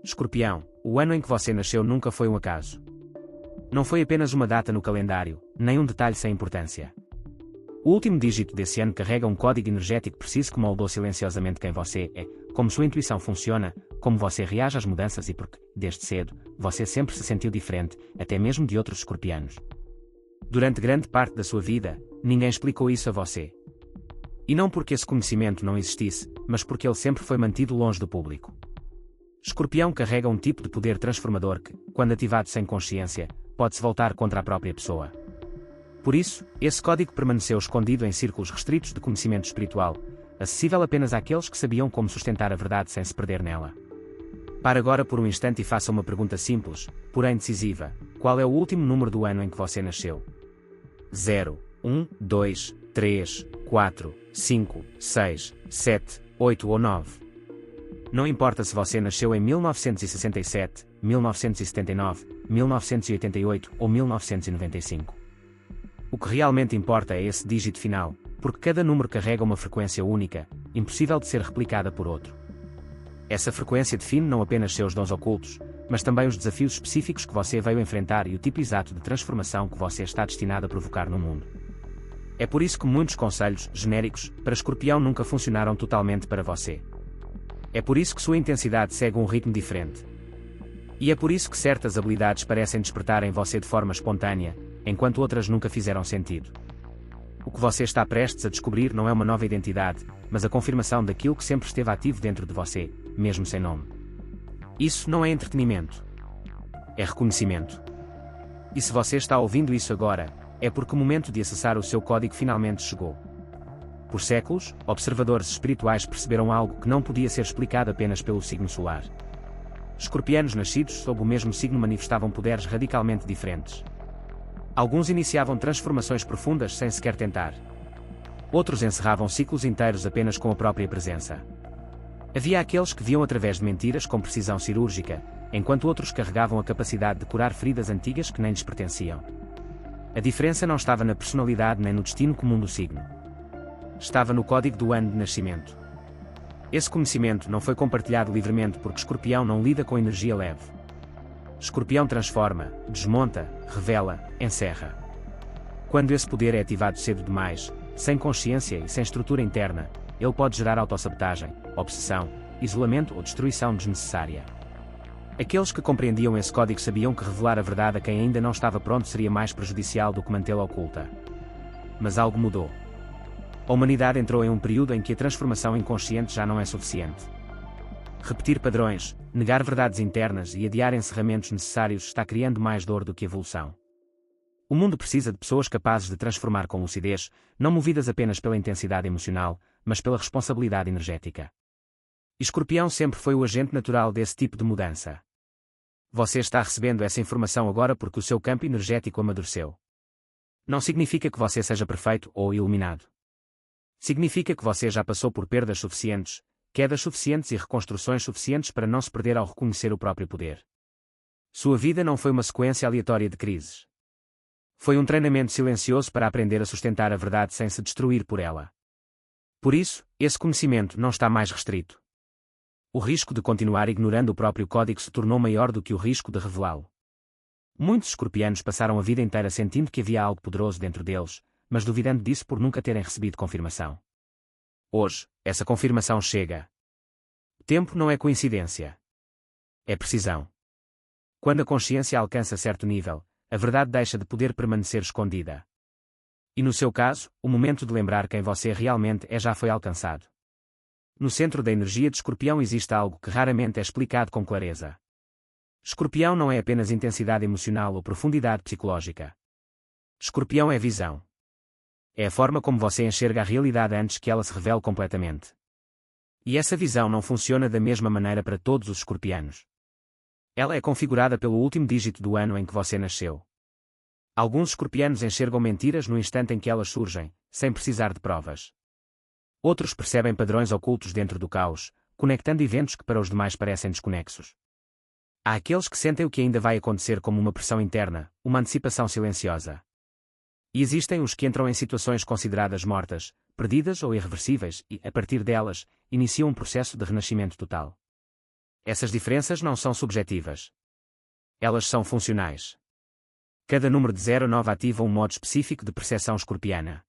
Escorpião, o ano em que você nasceu nunca foi um acaso. Não foi apenas uma data no calendário, nem um detalhe sem importância. O último dígito desse ano carrega um código energético preciso que moldou silenciosamente quem você é, como sua intuição funciona, como você reage às mudanças e porque, desde cedo, você sempre se sentiu diferente, até mesmo de outros escorpianos. Durante grande parte da sua vida, ninguém explicou isso a você. E não porque esse conhecimento não existisse, mas porque ele sempre foi mantido longe do público. Escorpião carrega um tipo de poder transformador que, quando ativado sem consciência, pode-se voltar contra a própria pessoa. Por isso, esse código permaneceu escondido em círculos restritos de conhecimento espiritual, acessível apenas àqueles que sabiam como sustentar a verdade sem se perder nela. Pare agora por um instante e faça uma pergunta simples, porém decisiva: qual é o último número do ano em que você nasceu? 0, 1, 2, 3, 4, 5, 6, 7, 8 ou 9. Não importa se você nasceu em 1967, 1979, 1988 ou 1995. O que realmente importa é esse dígito final, porque cada número carrega uma frequência única, impossível de ser replicada por outro. Essa frequência define não apenas seus dons ocultos, mas também os desafios específicos que você veio enfrentar e o tipo exato de transformação que você está destinado a provocar no mundo. É por isso que muitos conselhos genéricos para Escorpião nunca funcionaram totalmente para você. É por isso que sua intensidade segue um ritmo diferente. E é por isso que certas habilidades parecem despertar em você de forma espontânea, enquanto outras nunca fizeram sentido. O que você está prestes a descobrir não é uma nova identidade, mas a confirmação daquilo que sempre esteve ativo dentro de você, mesmo sem nome. Isso não é entretenimento. É reconhecimento. E se você está ouvindo isso agora, é porque o momento de acessar o seu código finalmente chegou. Por séculos, observadores espirituais perceberam algo que não podia ser explicado apenas pelo signo solar. Escorpianos nascidos sob o mesmo signo manifestavam poderes radicalmente diferentes. Alguns iniciavam transformações profundas sem sequer tentar. Outros encerravam ciclos inteiros apenas com a própria presença. Havia aqueles que viam através de mentiras com precisão cirúrgica, enquanto outros carregavam a capacidade de curar feridas antigas que nem lhes pertenciam. A diferença não estava na personalidade nem no destino comum do signo. Estava no código do ano de nascimento. Esse conhecimento não foi compartilhado livremente porque Escorpião não lida com energia leve. Escorpião transforma, desmonta, revela, encerra. Quando esse poder é ativado cedo demais, sem consciência e sem estrutura interna, ele pode gerar autossabotagem, obsessão, isolamento ou destruição desnecessária. Aqueles que compreendiam esse código sabiam que revelar a verdade a quem ainda não estava pronto seria mais prejudicial do que mantê-la oculta. Mas algo mudou. A humanidade entrou em um período em que a transformação inconsciente já não é suficiente. Repetir padrões, negar verdades internas e adiar encerramentos necessários está criando mais dor do que evolução. O mundo precisa de pessoas capazes de transformar com lucidez, não movidas apenas pela intensidade emocional, mas pela responsabilidade energética. Escorpião sempre foi o agente natural desse tipo de mudança. Você está recebendo essa informação agora porque o seu campo energético amadureceu. Não significa que você seja perfeito ou iluminado. Significa que você já passou por perdas suficientes, quedas suficientes e reconstruções suficientes para não se perder ao reconhecer o próprio poder. Sua vida não foi uma sequência aleatória de crises. Foi um treinamento silencioso para aprender a sustentar a verdade sem se destruir por ela. Por isso, esse conhecimento não está mais restrito. O risco de continuar ignorando o próprio código se tornou maior do que o risco de revelá-lo. Muitos escorpianos passaram a vida inteira sentindo que havia algo poderoso dentro deles, mas duvidando disso por nunca terem recebido confirmação. Hoje, essa confirmação chega. Tempo não é coincidência. É precisão. Quando a consciência alcança certo nível, a verdade deixa de poder permanecer escondida. E no seu caso, o momento de lembrar quem você realmente é já foi alcançado. No centro da energia de Escorpião existe algo que raramente é explicado com clareza. Escorpião não é apenas intensidade emocional ou profundidade psicológica. Escorpião é visão. É a forma como você enxerga a realidade antes que ela se revele completamente. E essa visão não funciona da mesma maneira para todos os escorpianos. Ela é configurada pelo último dígito do ano em que você nasceu. Alguns escorpianos enxergam mentiras no instante em que elas surgem, sem precisar de provas. Outros percebem padrões ocultos dentro do caos, conectando eventos que para os demais parecem desconexos. Há aqueles que sentem o que ainda vai acontecer como uma pressão interna, uma antecipação silenciosa. E existem os que entram em situações consideradas mortas, perdidas ou irreversíveis e, a partir delas, iniciam um processo de renascimento total. Essas diferenças não são subjetivas. Elas são funcionais. Cada número de 0 a 9 ativa um modo específico de percepção escorpiana.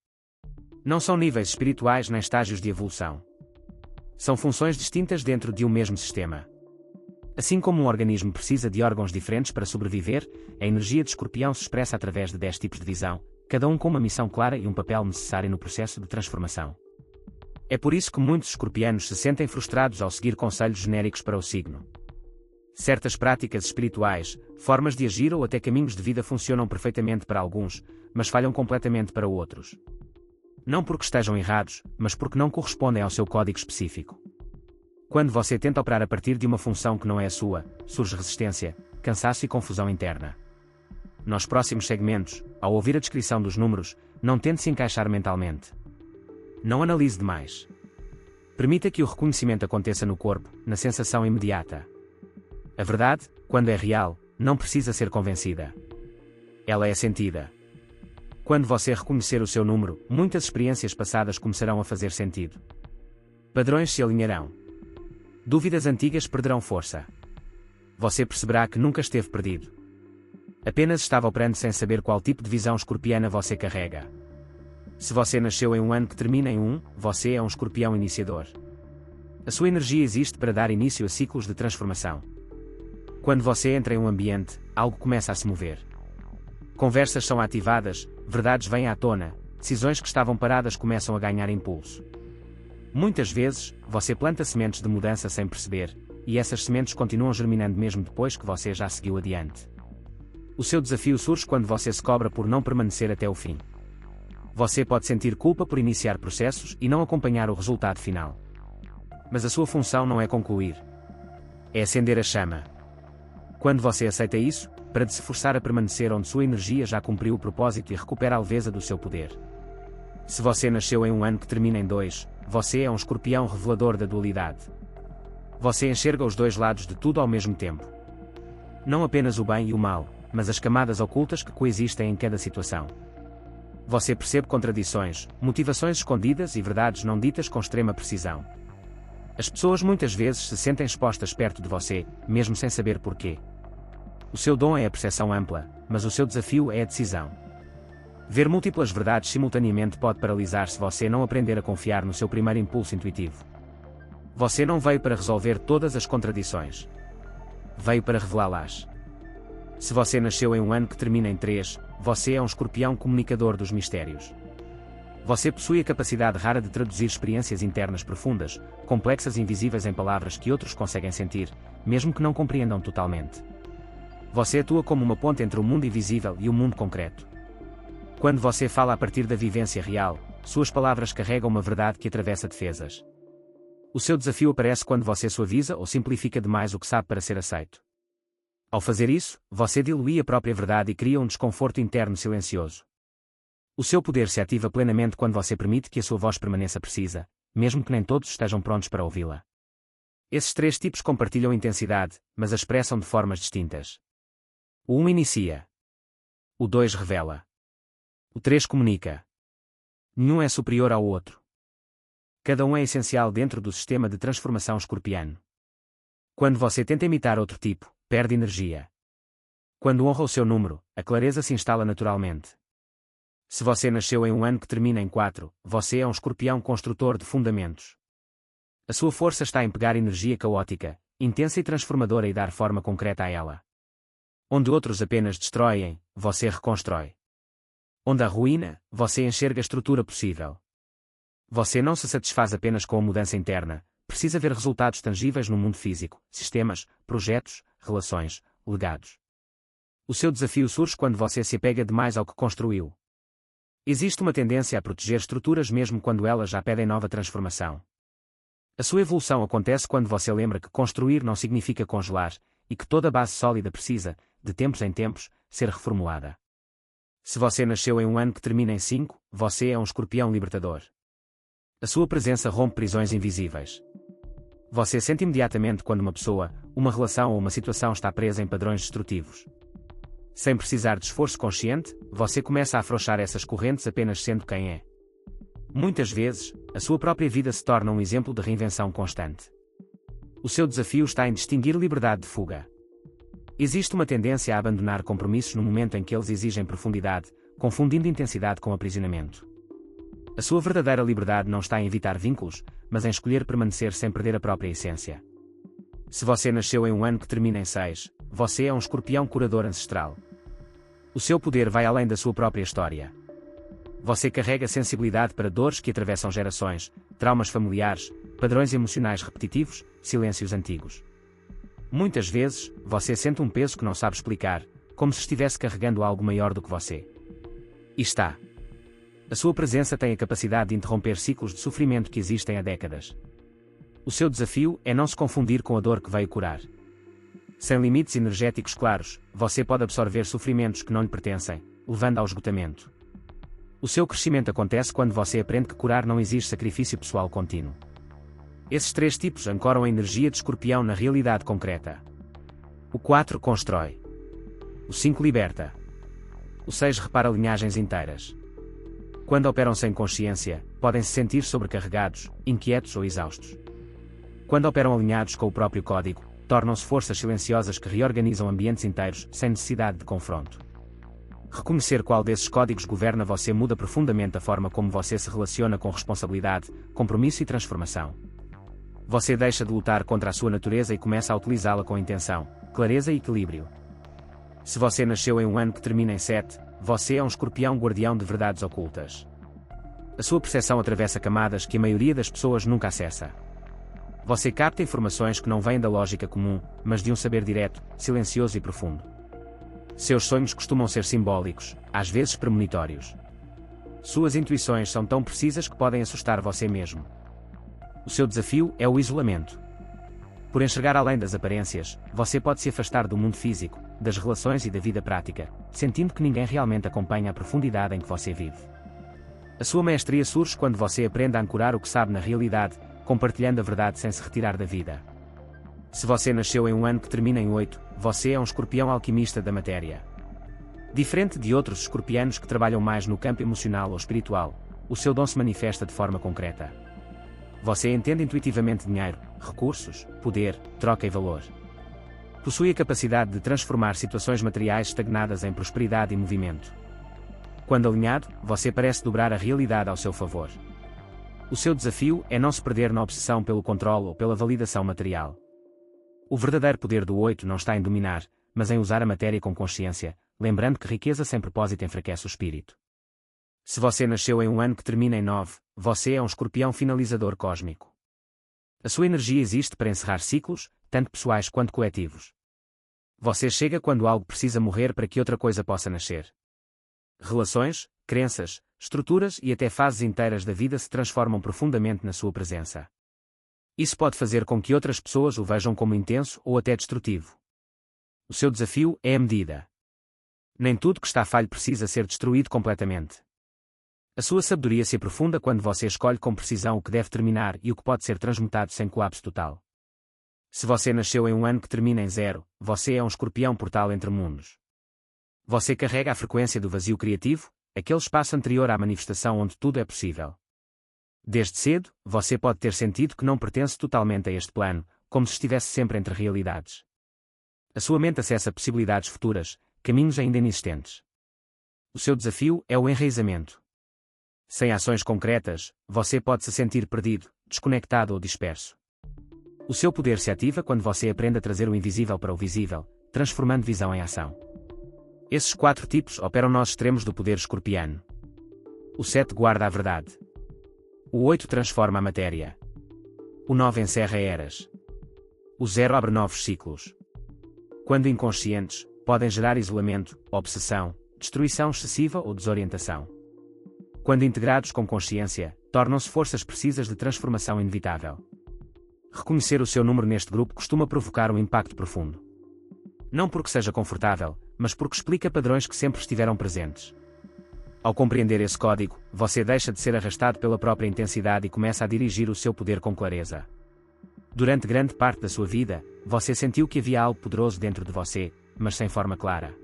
Não são níveis espirituais nem estágios de evolução. São funções distintas dentro de um mesmo sistema. Assim como um organismo precisa de órgãos diferentes para sobreviver, a energia de escorpião se expressa através de 10 tipos de visão, cada um com uma missão clara e um papel necessário no processo de transformação. É por isso que muitos escorpianos se sentem frustrados ao seguir conselhos genéricos para o signo. Certas práticas espirituais, formas de agir ou até caminhos de vida funcionam perfeitamente para alguns, mas falham completamente para outros. Não porque estejam errados, mas porque não correspondem ao seu código específico. Quando você tenta operar a partir de uma função que não é a sua, surge resistência, cansaço e confusão interna. Nos próximos segmentos, ao ouvir a descrição dos números, não tente se encaixar mentalmente. Não analise demais. Permita que o reconhecimento aconteça no corpo, na sensação imediata. A verdade, quando é real, não precisa ser convencida. Ela é sentida. Quando você reconhecer o seu número, muitas experiências passadas começarão a fazer sentido. Padrões se alinharão. Dúvidas antigas perderão força. Você perceberá que nunca esteve perdido. Apenas estava operando sem saber qual tipo de visão escorpiana você carrega. Se você nasceu em um ano que termina em 1, você é um escorpião iniciador. A sua energia existe para dar início a ciclos de transformação. Quando você entra em um ambiente, algo começa a se mover. Conversas são ativadas, verdades vêm à tona, decisões que estavam paradas começam a ganhar impulso. Muitas vezes, você planta sementes de mudança sem perceber, e essas sementes continuam germinando mesmo depois que você já seguiu adiante. O seu desafio surge quando você se cobra por não permanecer até o fim. Você pode sentir culpa por iniciar processos e não acompanhar o resultado final. Mas a sua função não é concluir. É acender a chama. Quando você aceita isso, para de se forçar a permanecer onde sua energia já cumpriu o propósito e recupera a leveza do seu poder. Se você nasceu em um ano que termina em 2, você é um escorpião revelador da dualidade. Você enxerga os dois lados de tudo ao mesmo tempo. Não apenas o bem e o mal, mas as camadas ocultas que coexistem em cada situação. Você percebe contradições, motivações escondidas e verdades não ditas com extrema precisão. As pessoas muitas vezes se sentem expostas perto de você, mesmo sem saber porquê. O seu dom é a percepção ampla, mas o seu desafio é a decisão. Ver múltiplas verdades simultaneamente pode paralisar se você não aprender a confiar no seu primeiro impulso intuitivo. Você não veio para resolver todas as contradições. Veio para revelá-las. Se você nasceu em um ano que termina em 3, você é um escorpião comunicador dos mistérios. Você possui a capacidade rara de traduzir experiências internas profundas, complexas e invisíveis em palavras que outros conseguem sentir, mesmo que não compreendam totalmente. Você atua como uma ponte entre o mundo invisível e o mundo concreto. Quando você fala a partir da vivência real, suas palavras carregam uma verdade que atravessa defesas. O seu desafio aparece quando você suaviza ou simplifica demais o que sabe para ser aceito. Ao fazer isso, você dilui a própria verdade e cria um desconforto interno silencioso. O seu poder se ativa plenamente quando você permite que a sua voz permaneça precisa, mesmo que nem todos estejam prontos para ouvi-la. Esses 3 tipos compartilham intensidade, mas a expressam de formas distintas. O 1 inicia. O 2 revela. O 3 comunica. Nenhum é superior ao outro. Cada um é essencial dentro do sistema de transformação escorpiano. Quando você tenta imitar outro tipo, perde energia. Quando honra o seu número, a clareza se instala naturalmente. Se você nasceu em um ano que termina em 4, você é um escorpião construtor de fundamentos. A sua força está em pegar energia caótica, intensa e transformadora e dar forma concreta a ela. Onde outros apenas destroem, você reconstrói. Onde há ruína, você enxerga a estrutura possível. Você não se satisfaz apenas com a mudança interna, precisa ver resultados tangíveis no mundo físico, sistemas, projetos, relações, legados. O seu desafio surge quando você se apega demais ao que construiu. Existe uma tendência a proteger estruturas mesmo quando elas já pedem nova transformação. A sua evolução acontece quando você lembra que construir não significa congelar, e que toda base sólida precisa, de tempos em tempos, ser reformulada. Se você nasceu em um ano que termina em 5, você é um escorpião libertador. A sua presença rompe prisões invisíveis. Você sente imediatamente quando uma pessoa, uma relação ou uma situação está presa em padrões destrutivos. Sem precisar de esforço consciente, você começa a afrouxar essas correntes apenas sendo quem é. Muitas vezes, a sua própria vida se torna um exemplo de reinvenção constante. O seu desafio está em distinguir liberdade de fuga. Existe uma tendência a abandonar compromissos no momento em que eles exigem profundidade, confundindo intensidade com aprisionamento. A sua verdadeira liberdade não está em evitar vínculos, mas em escolher permanecer sem perder a própria essência. Se você nasceu em um ano que termina em 6, você é um escorpião curador ancestral. O seu poder vai além da sua própria história. Você carrega sensibilidade para dores que atravessam gerações, traumas familiares, padrões emocionais repetitivos, silêncios antigos. Muitas vezes, você sente um peso que não sabe explicar, como se estivesse carregando algo maior do que você. E está. A sua presença tem a capacidade de interromper ciclos de sofrimento que existem há décadas. O seu desafio é não se confundir com a dor que veio curar. Sem limites energéticos claros, você pode absorver sofrimentos que não lhe pertencem, levando ao esgotamento. O seu crescimento acontece quando você aprende que curar não exige sacrifício pessoal contínuo. Esses 3 tipos ancoram a energia de escorpião na realidade concreta. O 4 constrói. O 5 liberta. O 6 repara linhagens inteiras. Quando operam sem consciência, podem se sentir sobrecarregados, inquietos ou exaustos. Quando operam alinhados com o próprio código, tornam-se forças silenciosas que reorganizam ambientes inteiros, sem necessidade de confronto. Reconhecer qual desses códigos governa você muda profundamente a forma como você se relaciona com responsabilidade, compromisso e transformação. Você deixa de lutar contra a sua natureza e começa a utilizá-la com intenção, clareza e equilíbrio. Se você nasceu em um ano que termina em 7, você é um escorpião guardião de verdades ocultas. A sua percepção atravessa camadas que a maioria das pessoas nunca acessa. Você capta informações que não vêm da lógica comum, mas de um saber direto, silencioso e profundo. Seus sonhos costumam ser simbólicos, às vezes premonitórios. Suas intuições são tão precisas que podem assustar você mesmo. O seu desafio é o isolamento. Por enxergar além das aparências, você pode se afastar do mundo físico, das relações e da vida prática, sentindo que ninguém realmente acompanha a profundidade em que você vive. A sua maestria surge quando você aprende a ancorar o que sabe na realidade, compartilhando a verdade sem se retirar da vida. Se você nasceu em um ano que termina em 8, você é um escorpião alquimista da matéria. Diferente de outros escorpianos que trabalham mais no campo emocional ou espiritual, o seu dom se manifesta de forma concreta. Você entende intuitivamente dinheiro, recursos, poder, troca e valor. Possui a capacidade de transformar situações materiais estagnadas em prosperidade e movimento. Quando alinhado, você parece dobrar a realidade ao seu favor. O seu desafio é não se perder na obsessão pelo controle ou pela validação material. O verdadeiro poder do 8 não está em dominar, mas em usar a matéria com consciência, lembrando que riqueza sem propósito enfraquece o espírito. Se você nasceu em um ano que termina em 9, você é um escorpião finalizador cósmico. A sua energia existe para encerrar ciclos, tanto pessoais quanto coletivos. Você chega quando algo precisa morrer para que outra coisa possa nascer. Relações, crenças, estruturas e até fases inteiras da vida se transformam profundamente na sua presença. Isso pode fazer com que outras pessoas o vejam como intenso ou até destrutivo. O seu desafio é a medida. Nem tudo que está falho precisa ser destruído completamente. A sua sabedoria se aprofunda quando você escolhe com precisão o que deve terminar e o que pode ser transmutado sem colapso total. Se você nasceu em um ano que termina em 0, você é um escorpião portal entre mundos. Você carrega a frequência do vazio criativo, aquele espaço anterior à manifestação onde tudo é possível. Desde cedo, você pode ter sentido que não pertence totalmente a este plano, como se estivesse sempre entre realidades. A sua mente acessa possibilidades futuras, caminhos ainda inexistentes. O seu desafio é o enraizamento. Sem ações concretas, você pode se sentir perdido, desconectado ou disperso. O seu poder se ativa quando você aprende a trazer o invisível para o visível, transformando visão em ação. Esses 4 tipos operam nos extremos do poder escorpiano. O 7 guarda a verdade. O 8 transforma a matéria. O 9 encerra eras. O 0 abre novos ciclos. Quando inconscientes, podem gerar isolamento, obsessão, destruição excessiva ou desorientação. Quando integrados com consciência, tornam-se forças precisas de transformação inevitável. Reconhecer o seu número neste grupo costuma provocar um impacto profundo. Não porque seja confortável, mas porque explica padrões que sempre estiveram presentes. Ao compreender esse código, você deixa de ser arrastado pela própria intensidade e começa a dirigir o seu poder com clareza. Durante grande parte da sua vida, você sentiu que havia algo poderoso dentro de você, mas sem forma clara.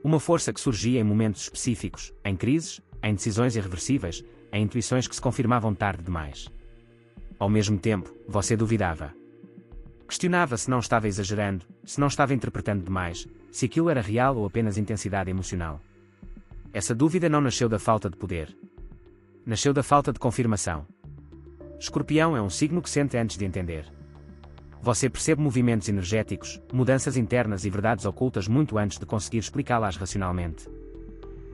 Uma força que surgia em momentos específicos, em crises, em decisões irreversíveis, em intuições que se confirmavam tarde demais. Ao mesmo tempo, você duvidava. Questionava se não estava exagerando, se não estava interpretando demais, se aquilo era real ou apenas intensidade emocional. Essa dúvida não nasceu da falta de poder. Nasceu da falta de confirmação. Escorpião é um signo que sente antes de entender. Você percebe movimentos energéticos, mudanças internas e verdades ocultas muito antes de conseguir explicá-las racionalmente.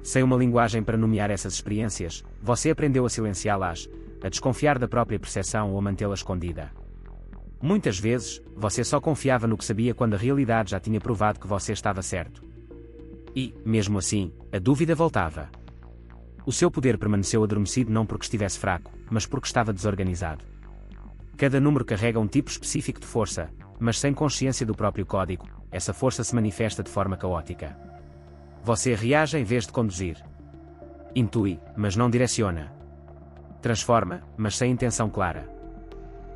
Sem uma linguagem para nomear essas experiências, você aprendeu a silenciá-las, a desconfiar da própria percepção ou a mantê-la escondida. Muitas vezes, você só confiava no que sabia quando a realidade já tinha provado que você estava certo. E, mesmo assim, a dúvida voltava. O seu poder permaneceu adormecido não porque estivesse fraco, mas porque estava desorganizado. Cada número carrega um tipo específico de força, mas sem consciência do próprio código, essa força se manifesta de forma caótica. Você reage em vez de conduzir. Intui, mas não direciona. Transforma, mas sem intenção clara.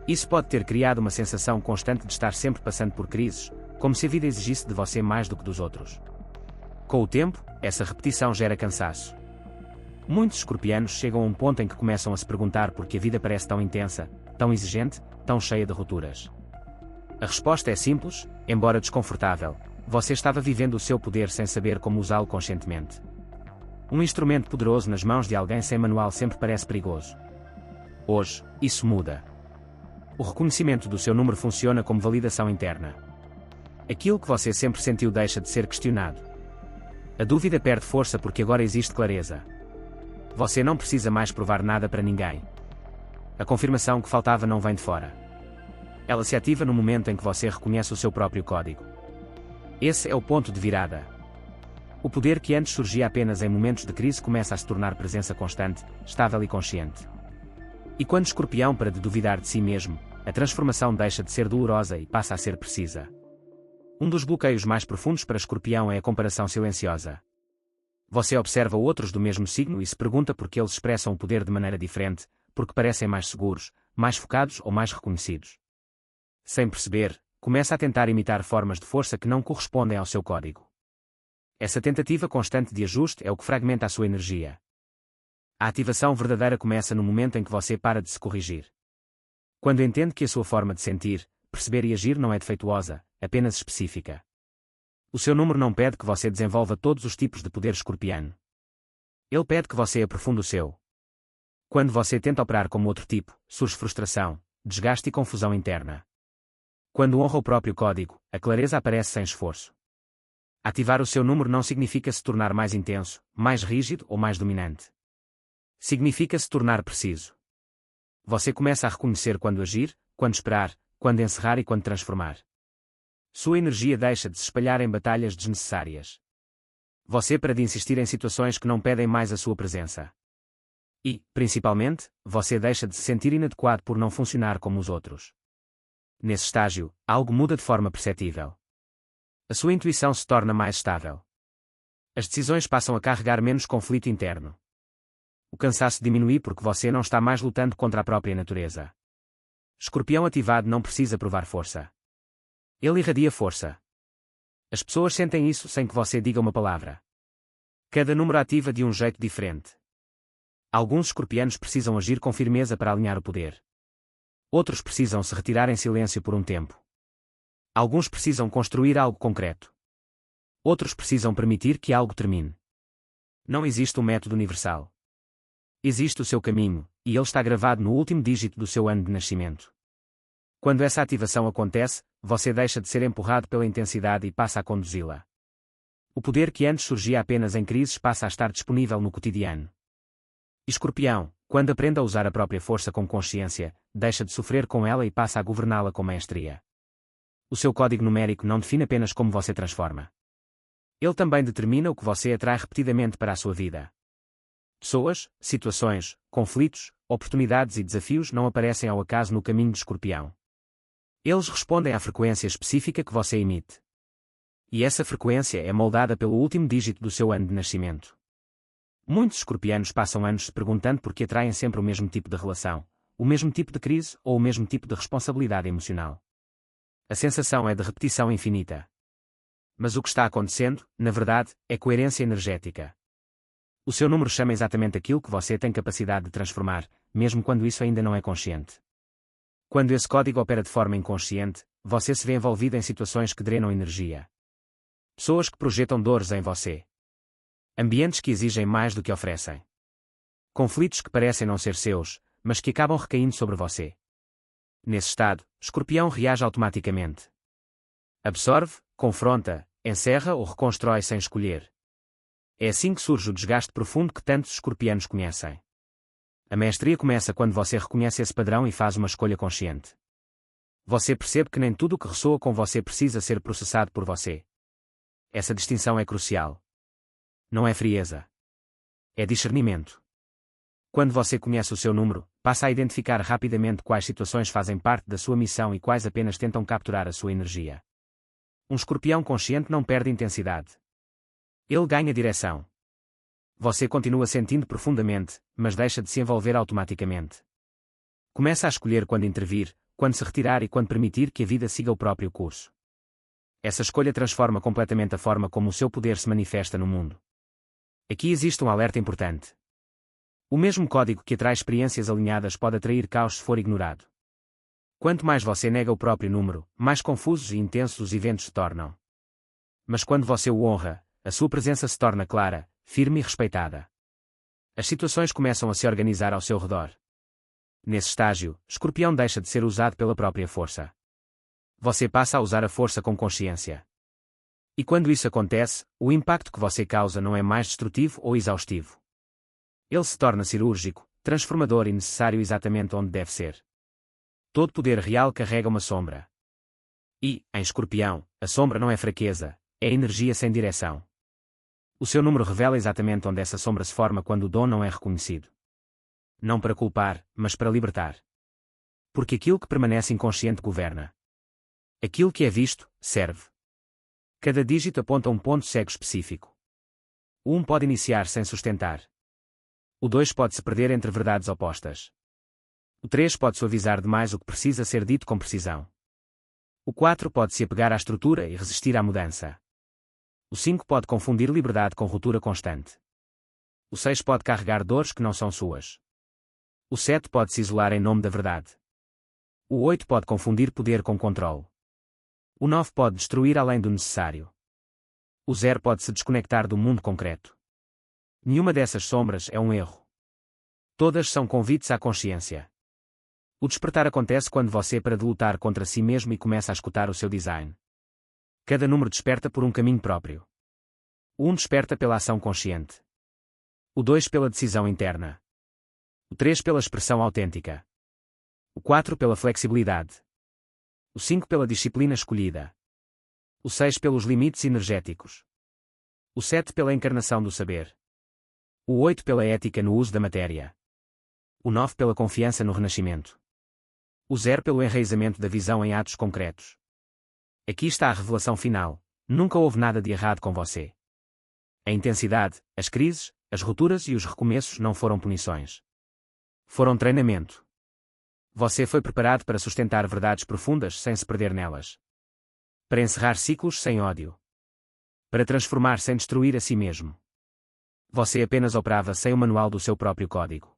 Isso pode ter criado uma sensação constante de estar sempre passando por crises, como se a vida exigisse de você mais do que dos outros. Com o tempo, essa repetição gera cansaço. Muitos escorpianos chegam a um ponto em que começam a se perguntar por que a vida parece tão intensa, tão exigente, tão cheia de rupturas. A resposta é simples, embora desconfortável: você estava vivendo o seu poder sem saber como usá-lo conscientemente. Um instrumento poderoso nas mãos de alguém sem manual sempre parece perigoso. Hoje, isso muda. O reconhecimento do seu número funciona como validação interna. Aquilo que você sempre sentiu deixa de ser questionado. A dúvida perde força porque agora existe clareza. Você não precisa mais provar nada para ninguém. A confirmação que faltava não vem de fora. Ela se ativa no momento em que você reconhece o seu próprio código. Esse é o ponto de virada. O poder que antes surgia apenas em momentos de crise começa a se tornar presença constante, estável e consciente. E quando Escorpião para de duvidar de si mesmo, a transformação deixa de ser dolorosa e passa a ser precisa. Um dos bloqueios mais profundos para Escorpião é a comparação silenciosa. Você observa outros do mesmo signo e se pergunta por que eles expressam o poder de maneira diferente, porque parecem mais seguros, mais focados ou mais reconhecidos. Sem perceber, começa a tentar imitar formas de força que não correspondem ao seu código. Essa tentativa constante de ajuste é o que fragmenta a sua energia. A ativação verdadeira começa no momento em que você para de se corrigir. Quando entende que a sua forma de sentir, perceber e agir não é defeituosa, apenas específica. O seu número não pede que você desenvolva todos os tipos de poder escorpiano. Ele pede que você aprofunde o seu. Quando você tenta operar como outro tipo, surge frustração, desgaste e confusão interna. Quando honra o próprio código, a clareza aparece sem esforço. Ativar o seu número não significa se tornar mais intenso, mais rígido ou mais dominante. Significa se tornar preciso. Você começa a reconhecer quando agir, quando esperar, quando encerrar e quando transformar. Sua energia deixa de se espalhar em batalhas desnecessárias. Você para de insistir em situações que não pedem mais a sua presença. E, principalmente, você deixa de se sentir inadequado por não funcionar como os outros. Nesse estágio, algo muda de forma perceptível. A sua intuição se torna mais estável. As decisões passam a carregar menos conflito interno. O cansaço diminui porque você não está mais lutando contra a própria natureza. Escorpião ativado não precisa provar força. Ele irradia força. As pessoas sentem isso sem que você diga uma palavra. Cada número ativa de um jeito diferente. Alguns escorpianos precisam agir com firmeza para alinhar o poder. Outros precisam se retirar em silêncio por um tempo. Alguns precisam construir algo concreto. Outros precisam permitir que algo termine. Não existe um método universal. Existe o seu caminho, e ele está gravado no último dígito do seu ano de nascimento. Quando essa ativação acontece, você deixa de ser empurrado pela intensidade e passa a conduzi-la. O poder que antes surgia apenas em crises passa a estar disponível no cotidiano. Escorpião, quando aprende a usar a própria força com consciência, deixa de sofrer com ela e passa a governá-la com maestria. O seu código numérico não define apenas como você transforma. Ele também determina o que você atrai repetidamente para a sua vida. Pessoas, situações, conflitos, oportunidades e desafios não aparecem ao acaso no caminho de Escorpião. Eles respondem à frequência específica que você emite. E essa frequência é moldada pelo último dígito do seu ano de nascimento. Muitos escorpianos passam anos se perguntando por que atraem sempre o mesmo tipo de relação, o mesmo tipo de crise ou o mesmo tipo de responsabilidade emocional. A sensação é de repetição infinita. Mas o que está acontecendo, na verdade, é coerência energética. O seu número chama exatamente aquilo que você tem capacidade de transformar, mesmo quando isso ainda não é consciente. Quando esse código opera de forma inconsciente, você se vê envolvido em situações que drenam energia. Pessoas que projetam dores em você. Ambientes que exigem mais do que oferecem. Conflitos que parecem não ser seus, mas que acabam recaindo sobre você. Nesse estado, Escorpião reage automaticamente. Absorve, confronta, encerra ou reconstrói sem escolher. É assim que surge o desgaste profundo que tantos escorpianos conhecem. A maestria começa quando você reconhece esse padrão e faz uma escolha consciente. Você percebe que nem tudo o que ressoa com você precisa ser processado por você. Essa distinção é crucial. Não é frieza. É discernimento. Quando você conhece o seu número, passa a identificar rapidamente quais situações fazem parte da sua missão e quais apenas tentam capturar a sua energia. Um escorpião consciente não perde intensidade. Ele ganha direção. Você continua sentindo profundamente, mas deixa de se envolver automaticamente. Começa a escolher quando intervir, quando se retirar e quando permitir que a vida siga o próprio curso. Essa escolha transforma completamente a forma como o seu poder se manifesta no mundo. Aqui existe um alerta importante. O mesmo código que atrai experiências alinhadas pode atrair caos se for ignorado. Quanto mais você nega o próprio número, mais confusos e intensos os eventos se tornam. Mas quando você o honra, a sua presença se torna clara, firme e respeitada. As situações começam a se organizar ao seu redor. Nesse estágio, Escorpião deixa de ser usado pela própria força. Você passa a usar a força com consciência. E quando isso acontece, o impacto que você causa não é mais destrutivo ou exaustivo. Ele se torna cirúrgico, transformador e necessário exatamente onde deve ser. Todo poder real carrega uma sombra. E, em Escorpião, a sombra não é fraqueza, é energia sem direção. O seu número revela exatamente onde essa sombra se forma quando o dom não é reconhecido. Não para culpar, mas para libertar. Porque aquilo que permanece inconsciente governa. Aquilo que é visto, serve. Cada dígito aponta um ponto cego específico. O 1 pode iniciar sem sustentar. O 2 pode se perder entre verdades opostas. O 3 pode suavizar demais o que precisa ser dito com precisão. O 4 pode se apegar à estrutura e resistir à mudança. O 5 pode confundir liberdade com ruptura constante. O 6 pode carregar dores que não são suas. O 7 pode se isolar em nome da verdade. O 8 pode confundir poder com controle. O 9 pode destruir além do necessário. O 0 pode se desconectar do mundo concreto. Nenhuma dessas sombras é um erro. Todas são convites à consciência. O despertar acontece quando você para de lutar contra si mesmo e começa a escutar o seu design. Cada número desperta por um caminho próprio. O 1 desperta pela ação consciente. O 2 pela decisão interna. O 3 pela expressão autêntica. O 4 pela flexibilidade. O 5 pela disciplina escolhida. O 6 pelos limites energéticos. O 7 pela encarnação do saber. O 8 pela ética no uso da matéria. O 9 pela confiança no renascimento. O 0 pelo enraizamento da visão em atos concretos. Aqui está a revelação final. Nunca houve nada de errado com você. A intensidade, as crises, as rupturas e os recomeços não foram punições. Foram treinamento. Você foi preparado para sustentar verdades profundas sem se perder nelas. Para encerrar ciclos sem ódio. Para transformar sem destruir a si mesmo. Você apenas operava sem o manual do seu próprio código.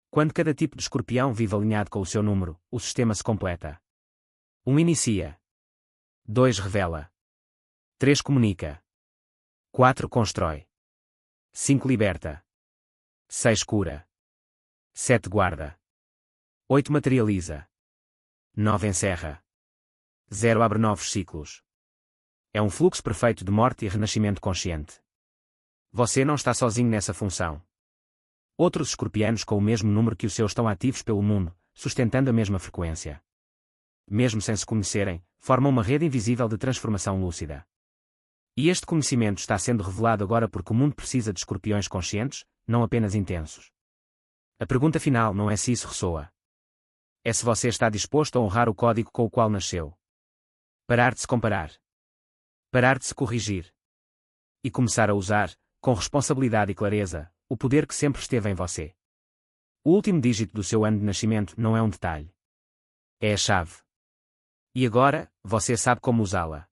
Quando cada tipo de escorpião vive alinhado com o seu número, o sistema se completa. 1 inicia. 2 revela. 3 comunica. 4 constrói. 5 liberta. 6 cura. 7 guarda. 8 materializa. 9 encerra. 0 abre novos ciclos. É um fluxo perfeito de morte e renascimento consciente. Você não está sozinho nessa função. Outros escorpianos com o mesmo número que o seu estão ativos pelo mundo, sustentando a mesma frequência. Mesmo sem se conhecerem, formam uma rede invisível de transformação lúcida. E este conhecimento está sendo revelado agora porque o mundo precisa de escorpiões conscientes, não apenas intensos. A pergunta final não é se isso ressoa. É se você está disposto a honrar o código com o qual nasceu. Parar de se comparar. Parar de se corrigir. E começar a usar, com responsabilidade e clareza, o poder que sempre esteve em você. O último dígito do seu ano de nascimento não é um detalhe. É a chave. E agora, você sabe como usá-la.